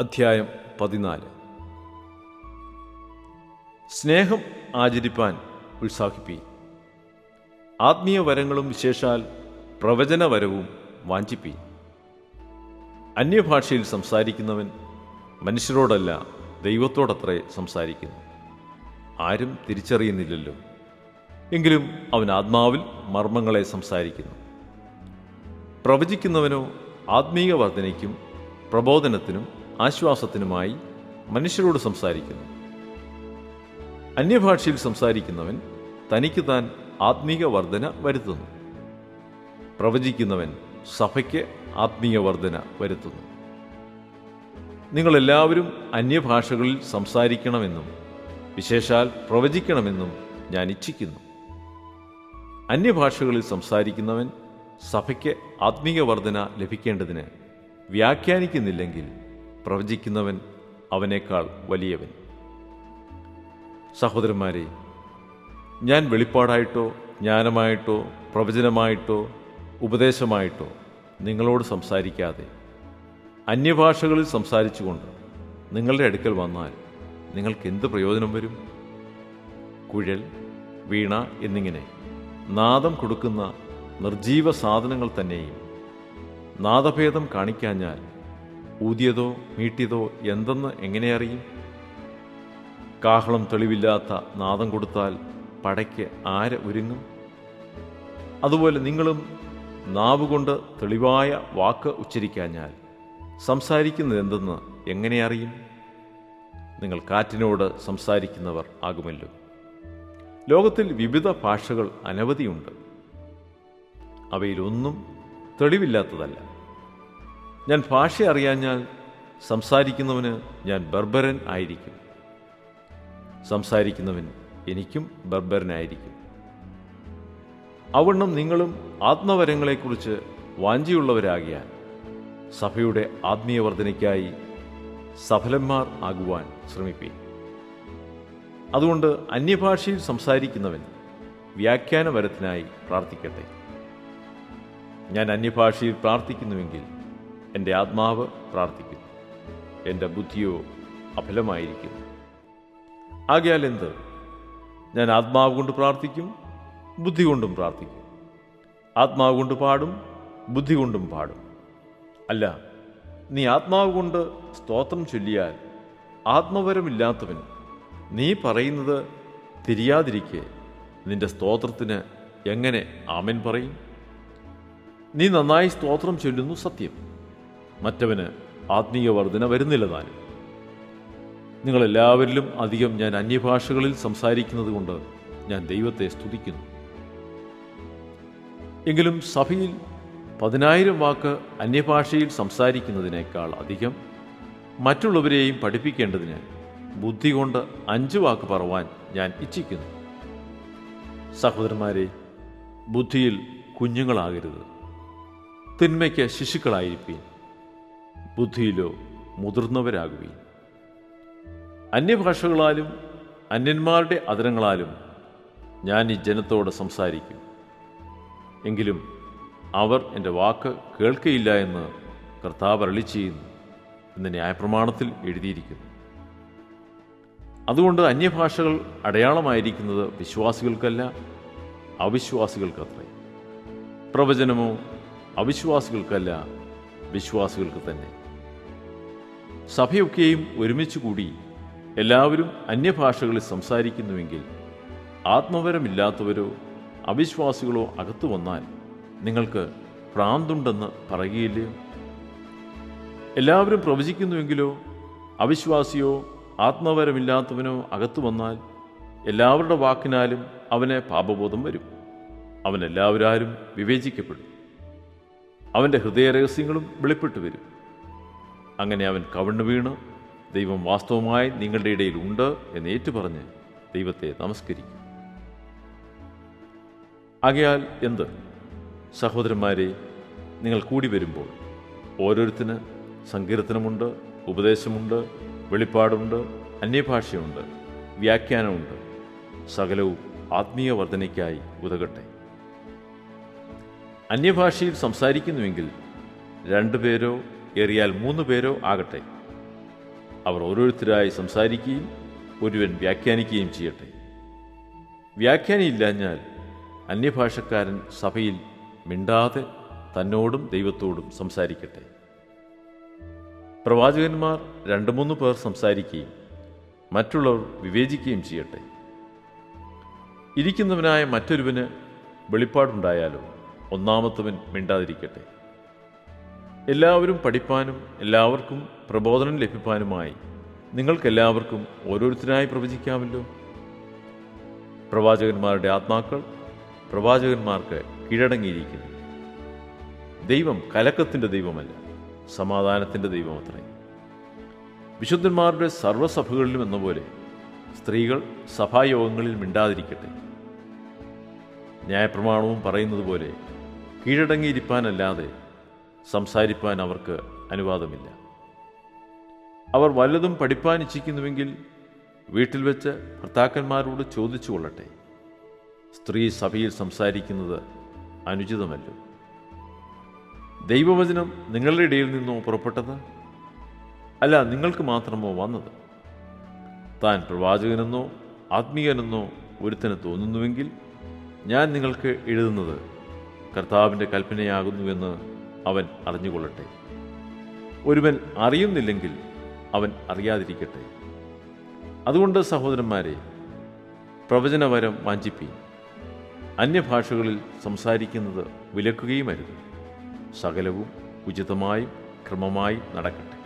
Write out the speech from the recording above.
അധ്യായം 14. സ്നേഹം ആചരിപ്പാൻ ഉത്സാഹിപ്പീൻ. ആത്മീയ വരങ്ങളും വിശേഷാൽ പ്രവചനവരവും വാഞ്ചിപ്പീൻ. അന്യഭാഷയിൽ സംസാരിക്കുന്നവൻ മനുഷ്യരോടല്ല ദൈവത്തോടത്രേ സംസാരിക്കുന്നു. ആരും തിരിച്ചറിയുന്നില്ലല്ലോ. എങ്കിലും അവൻ ആത്മാവിൽ മർമ്മങ്ങളെ സംസാരിക്കുന്നു. പ്രവചിക്കുന്നവനോ ആത്മീയ വർധനയ്ക്കും പ്രബോധനത്തിനും ആശ്വാസത്തിനുമായി മനുഷ്യരോട് സംസാരിക്കുന്നു. അന്യഭാഷയിൽ സംസാരിക്കുന്നവൻ തനിക്ക് താൻ ആത്മീയ വർധന വരുത്തുന്നു. പ്രവചിക്കുന്നവൻ സഭയ്ക്ക് ആത്മീയ വർധന വരുത്തുന്നു. നിങ്ങളെല്ലാവരും അന്യഭാഷകളിൽ സംസാരിക്കണമെന്നും വിശേഷാൽ പ്രവചിക്കണമെന്നും ഞാൻ ഇച്ഛിക്കുന്നു. അന്യഭാഷകളിൽ സംസാരിക്കുന്നവൻ സഭയ്ക്ക് ആത്മീയ വർധന ലഭിക്കേണ്ടതിന് വ്യാഖ്യാനിക്കുന്നില്ലെങ്കിൽ പ്രവചിക്കുന്നവൻ അവനേക്കാൾ വലിയവൻ. സഹോദരന്മാരെ, ഞാൻ വെളിപ്പാടായിട്ടോ ജ്ഞാനമായിട്ടോ പ്രവചനമായിട്ടോ ഉപദേശമായിട്ടോ നിങ്ങളോട് സംസാരിക്കാതെ അന്യഭാഷകളിൽ സംസാരിച്ചുകൊണ്ട് നിങ്ങളുടെ അടുക്കൽ വന്നാൽ നിങ്ങൾക്ക് എന്ത് പ്രയോജനം വരും? കുഴൽ, വീണ എന്നിങ്ങനെ നാദം കൊടുക്കുന്ന നിർജീവ സാധനങ്ങൾ തന്നെയും നാദഭേദം കാണിക്കാഞ്ഞാൽ ഊതിയതോ മീട്ടിയതോ എന്തെന്ന് എങ്ങനെ അറിയും? കാഹളം തെളിവില്ലാത്ത നാദം കൊടുത്താൽ പടയ്ക്ക് ആര് ഒരുങ്ങും? അതുപോലെ നിങ്ങളും നാവുകൊണ്ട് തെളിവായ വാക്ക് ഉച്ചരിക്കാഞ്ഞാൽ സംസാരിക്കുന്നത് എന്തെന്ന് എങ്ങനെ അറിയും? നിങ്ങൾ കാറ്റിനോട് സംസാരിക്കുന്നവർ ആകുമല്ലോ. ലോകത്തിൽ വിവിധ ഭാഷകൾ അനവധിയുണ്ട്. അവയിലൊന്നും തെളിവില്ലാത്തതല്ല. ഞാൻ ഭാഷ അറിയാഞ്ഞാൽ സംസാരിക്കുന്നവന് ഞാൻ ബർബരൻ ആയിരിക്കും, സംസാരിക്കുന്നവൻ എനിക്കും ബർബരനായിരിക്കും. അവണ്ണം നിങ്ങളും ആത്മവരങ്ങളെക്കുറിച്ച് വാഞ്ചിയുള്ളവരാകിയാൽ സഭയുടെ ആത്മീയ വർധനയ്ക്കായി സഫലന്മാർ ആകുവാൻ ശ്രമിപ്പീൻ. അതുകൊണ്ട് അന്യഭാഷയിൽ സംസാരിക്കുന്നവൻ വ്യാഖ്യാനവരത്തിനായി പ്രാർത്ഥിക്കട്ടെ. ഞാൻ അന്യഭാഷയിൽ പ്രാർത്ഥിക്കുന്നുവെങ്കിൽ എൻ്റെ ആത്മാവ് പ്രാർത്ഥിക്കുന്നു, എൻ്റെ ബുദ്ധിയോ അഫലമായിരിക്കുന്നു. ആകയാൽ എന്ത്? ഞാൻ ആത്മാവ് കൊണ്ട് പ്രാർത്ഥിക്കും, ബുദ്ധി കൊണ്ടും പ്രാർത്ഥിക്കും. ആത്മാവ് കൊണ്ട് പാടും, ബുദ്ധി കൊണ്ടും പാടും. അല്ല, നീ ആത്മാവ് കൊണ്ട് സ്തോത്രം ചൊല്ലിയാൽ ആത്മവരമില്ലാത്തവൻ നീ പറയുന്നത് തിരിയാതിരിക്കെ നിന്റെ സ്തോത്രത്തിന് എങ്ങനെ ആമേൻ പറയും? നീ നന്നായി സ്തോത്രം ചൊല്ലുന്നു സത്യം, മറ്റവന് ആത്മീയ വർധന വരുന്നില്ല താനും. നിങ്ങളെല്ലാവരിലും അധികം ഞാൻ അന്യഭാഷകളിൽ സംസാരിക്കുന്നത് കൊണ്ട് ഞാൻ ദൈവത്തെ സ്തുതിക്കുന്നു. എങ്കിലും സഭയിൽ 10,000 വാക്ക് അന്യഭാഷയിൽ സംസാരിക്കുന്നതിനേക്കാൾ അധികം മറ്റുള്ളവരെയും പഠിപ്പിക്കേണ്ടതിന് ബുദ്ധി കൊണ്ട് 5 വാക്ക് പറവാൻ ഞാൻ ഇച്ഛിക്കുന്നു. സഹോദരന്മാരെ, ബുദ്ധിയിൽ കുഞ്ഞുങ്ങളാകരുത്, തിന്മയ്ക്ക് ശിശുക്കളായിരിപ്പീൻ. ബുദ്ധിയിലോ മുതിർന്നവരാകുവീൻ. അന്യഭാഷകളാലും അന്യന്മാരുടെ അധരങ്ങളാലും ഞാൻ ഈ ജനത്തോട് സംസാരിക്കും. എങ്കിലും അവർ എൻ്റെ വാക്ക് കേൾക്കയില്ല എന്ന് കർത്താവ് അരുളിച്ചെയ്യുന്നു എന്ന് ന്യായപ്രമാണത്തിൽ എഴുതിയിരിക്കുന്നു. അതുകൊണ്ട് അന്യഭാഷകൾ അടയാളമായിരിക്കുന്നത് വിശ്വാസികൾക്കല്ല, അവിശ്വാസികൾക്കത്രേ. പ്രവചനമോ അവിശ്വാസികൾക്കല്ല, വിശ്വാസികൾക്ക് തന്നെ. സഭയൊക്കെയും ഒരുമിച്ച് കൂടി എല്ലാവരും അന്യഭാഷകളിൽ സംസാരിക്കുന്നുവെങ്കിൽ ആത്മവരമില്ലാത്തവരോ അവിശ്വാസികളോ അകത്തു വന്നാൽ നിങ്ങൾക്ക് ഭ്രാന്തുണ്ടെന്ന് പറയുകയില്ലയോ? എല്ലാവരും പ്രവചിക്കുന്നുവെങ്കിലോ അവിശ്വാസിയോ ആത്മവരമില്ലാത്തവനോ അകത്തു വന്നാൽ എല്ലാവരുടെ വാക്കിനാലും അവന് പാപബോധം വരും. അവൻ എല്ലാവരാലും വിവേചിക്കപ്പെടും. അവൻ്റെ ഹൃദയരഹസ്യങ്ങളും വെളിപ്പെട്ടു വരും. അങ്ങനെ അവൻ കവിണ്ണു വീണ് ദൈവം വാസ്തവമായി നിങ്ങളുടെ ഇടയിൽ ഉണ്ട് എന്ന് ഏറ്റുപറഞ്ഞ് ദൈവത്തെ നമസ്കരിക്കും. ആകയാൽ എന്ത്? സഹോദരന്മാരെ, നിങ്ങൾ കൂടി വരുമ്പോൾ ഓരോരുത്തന് സങ്കീർത്തനമുണ്ട്, ഉപദേശമുണ്ട്, വെളിപ്പാടുണ്ട്, അന്യഭാഷയുണ്ട്, വ്യാഖ്യാനമുണ്ട്. സകലവും ആത്മീയ വർധനയ്ക്കായി ഉതകട്ടെ. അന്യഭാഷയിൽ സംസാരിക്കുന്നുവെങ്കിൽ 2 പേരോ ഏറിയാൽ 3 പേരോ ആകട്ടെ. അവർ ഓരോരുത്തരായി സംസാരിക്കുകയും ഒരുവൻ വ്യാഖ്യാനിക്കുകയും ചെയ്യട്ടെ. വ്യാഖ്യാനിയില്ലാഞ്ഞാൽ അന്യഭാഷക്കാരൻ സഭയിൽ മിണ്ടാതെ തന്നോടും ദൈവത്തോടും സംസാരിക്കട്ടെ. പ്രവാചകന്മാർ 2-3 പേർ സംസാരിക്കുകയും മറ്റുള്ളവർ വിവേചിക്കുകയും ചെയ്യട്ടെ. ഇരിക്കുന്നവനായ മറ്റൊരുവന് വെളിപ്പാടുണ്ടായാലോ ഒന്നാമത്തവൻ മിണ്ടാതിരിക്കട്ടെ. എല്ലാവരും പഠിപ്പാനും എല്ലാവർക്കും പ്രബോധനം ലഭിപ്പാനുമായി നിങ്ങൾക്കെല്ലാവർക്കും ഓരോരുത്തരായി പ്രവചിക്കാമല്ലോ. പ്രവാചകന്മാരുടെ ആത്മാക്കൾ പ്രവാചകന്മാർക്ക് കീഴടങ്ങിയിരിക്കുന്നു. ദൈവം കലക്കത്തിൻ്റെ ദൈവമല്ല, സമാധാനത്തിൻ്റെ ദൈവമത്രേ. വിശുദ്ധന്മാരുടെ സർവ്വസഭകളിലും എന്ന പോലെ സ്ത്രീകൾ സഭായോഗങ്ങളിൽ മിണ്ടാതിരിക്കട്ടെ. ന്യായപ്രമാണവും പറയുന്നത് പോലെ കീഴടങ്ങിയിരിപ്പാനല്ലാതെ സംസാരിപ്പാൻ അവർക്ക് അനുവാദമില്ല. അവർ വല്ലതും പഠിപ്പാൻ ഇച്ഛിക്കുന്നുവെങ്കിൽ വീട്ടിൽ വെച്ച് ഭർത്താക്കന്മാരോട് ചോദിച്ചു കൊള്ളട്ടെ. സ്ത്രീ സഭയിൽ സംസാരിക്കുന്നത് അനുചിതമല്ലോ. ദൈവവചനം നിങ്ങളുടെ ഇടയിൽ നിന്നോ പുറപ്പെട്ടത്? അല്ല, നിങ്ങൾക്ക് മാത്രമോ വന്നത്? താൻ പ്രവാചകനെന്നോ ആത്മീയനെന്നോ ഒരുത്തന് തോന്നുന്നുവെങ്കിൽ ഞാൻ നിങ്ങൾക്ക് എഴുതുന്നത് കർത്താവിൻ്റെ കൽപ്പനയാകുന്നുവെന്ന് അവൻ അറിഞ്ഞുകൊള്ളട്ടെ. ഒരുവൻ അറിയുന്നില്ലെങ്കിൽ അവൻ അറിയാതിരിക്കട്ടെ. അതുകൊണ്ട് സഹോദരന്മാരെ, പ്രവചനവരം വാഞ്ചിപ്പീൻ. അന്യഭാഷകളിൽ സംസാരിക്കുന്നത് വിലക്കുകയുമരുത്. സകലവും ഉചിതമായും ക്രമമായി നടക്കട്ടെ.